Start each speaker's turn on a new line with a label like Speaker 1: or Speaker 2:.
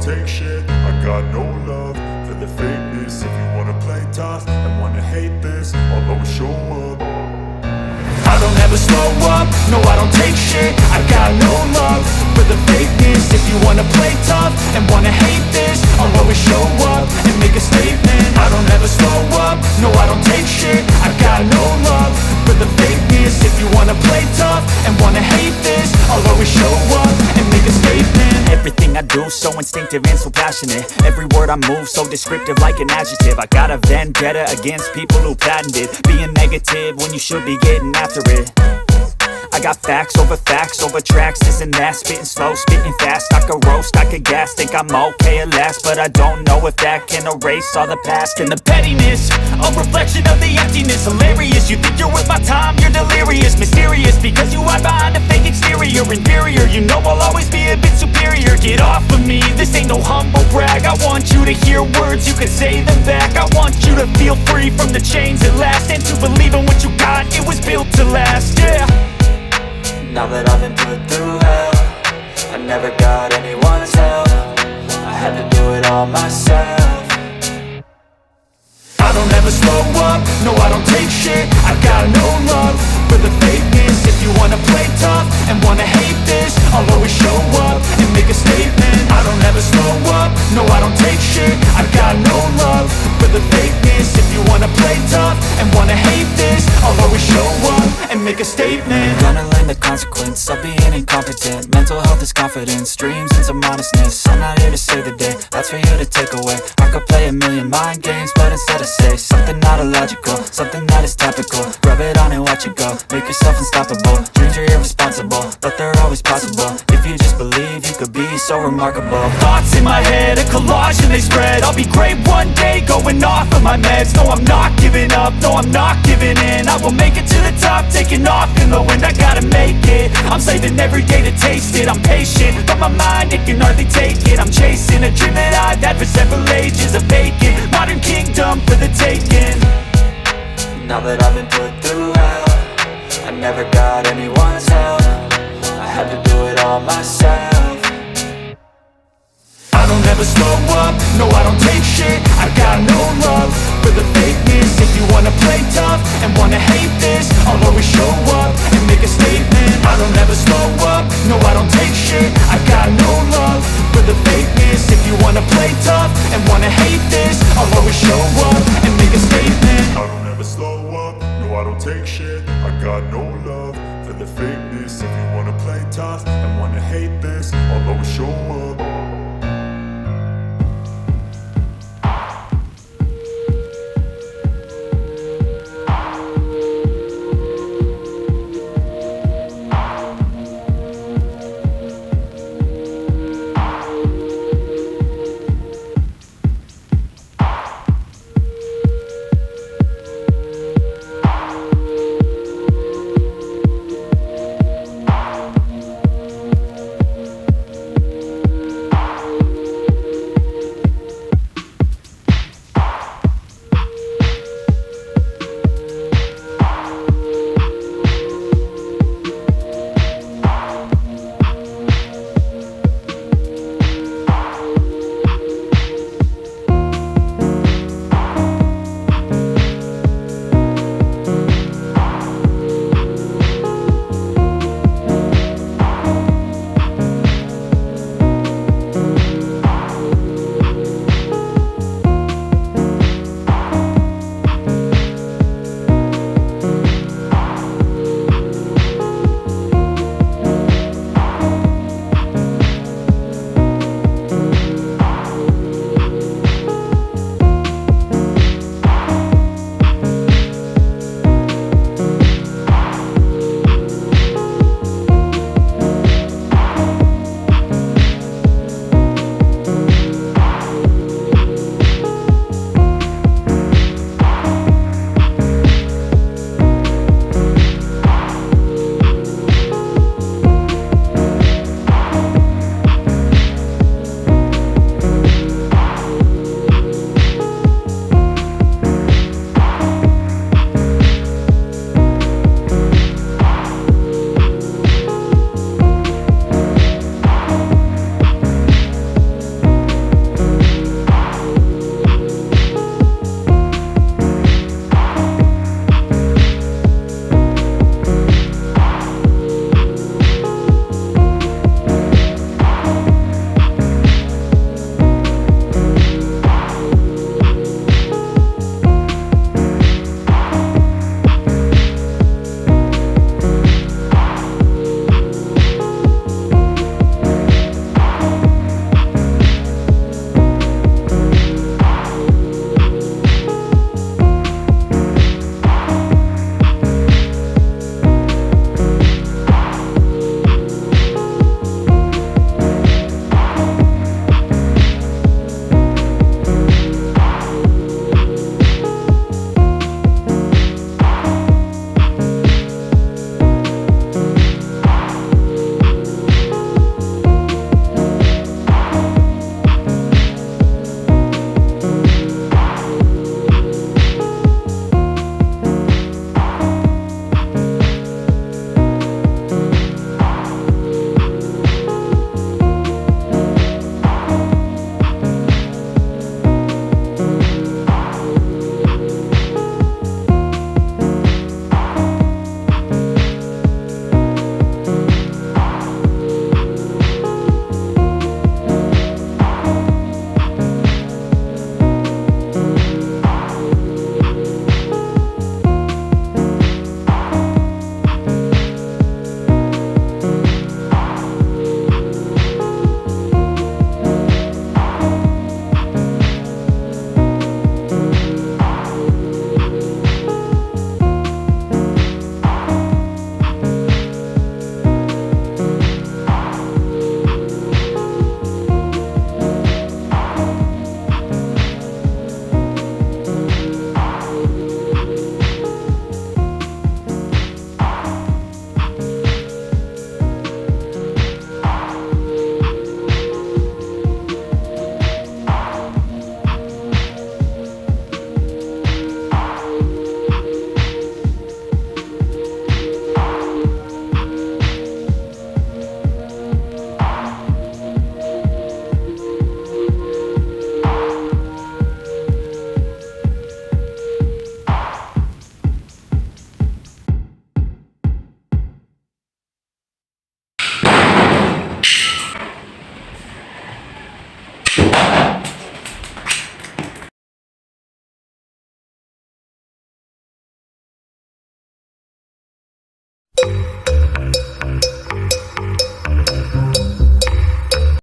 Speaker 1: take shit. I got no love for the fakeness. If you wanna play tough and wanna hate this, I'll always show up.
Speaker 2: I don't ever slow up, no I don't take shit. I got no love for the fakeness. If you wanna play tough and wanna hate this, I'll always show up and make a statement. I don't ever slow up, no I don't take shit. I got no love for the fakeness. If you wanna play tough and wanna hate this, I'll always show up and make a statement. Everything I do so instinctive and so passionate. Every word I move so descriptive like an adjective. I got a vendetta against people who patented being negative when you should be getting after it. I got facts over tracks, this and that. Spitting slow, spitting fast. I could roast, I could gas. Think I'm okay at last, but I don't know if that can erase all the past. And the pettiness, a reflection of the emptiness. Hilarious, you think you're worth my time, you're delirious. Mysterious, because you hide behind a fake exterior. Inferior, you know I'll always be a bit superior. Get off of me, this ain't no humble brag. I want you to hear words, you can say them back. I want you to feel free from the chains at last, and to believe in what you got, it was built to last, yeah.
Speaker 3: Now that I've been put through hell, I never got anyone's help. I had to do it all myself.
Speaker 2: I don't ever slow up, no I don't take shit. I got no love for the fakeness. If you wanna play tough and wanna hate this, I'll always show up and make a statement. I don't ever slow up, no I don't take shit. I got no love for the fakeness. If you wanna play tough and wanna hate this, I'll always show up and make a statement.
Speaker 3: Gonna learn the consequence of being incompetent. Mental health is confidence, dreams and some modestness. I'm not here to save the day, that's for you to take away. I could play a million mind games, but instead I say something not illogical, something that is topical. Rub it on and watch it go, make yourself unstoppable. Dreams are irresponsible, but they're always possible. If you just believe, you could be so remarkable.
Speaker 2: Thoughts in my head, a collage and they spread. I'll be great one day, going off of my meds. No, I'm not giving up, no, I'm not giving in. I will make it to the top, taking off in the wind. I gotta make it, I'm saving every day to taste it. I'm patient, but my mind, it can hardly take it. I'm chasing a dream that I've had for several ages. A vacant, modern kingdom for the taking.
Speaker 3: Now that I've been put through hell, I never got anyone's help. I had to do it all myself.
Speaker 2: I don't ever slow up, no I don't take shit. I got no love for the fakeness. If you wanna play tough and wanna hate this, I'll always show up and make a statement. I don't ever slow up, no I don't take shit. I got no love for the fakeness. If you wanna play tough and wanna hate this, I'll always show up and make a statement.
Speaker 1: I don't ever slow up, no I don't take shit. I got no love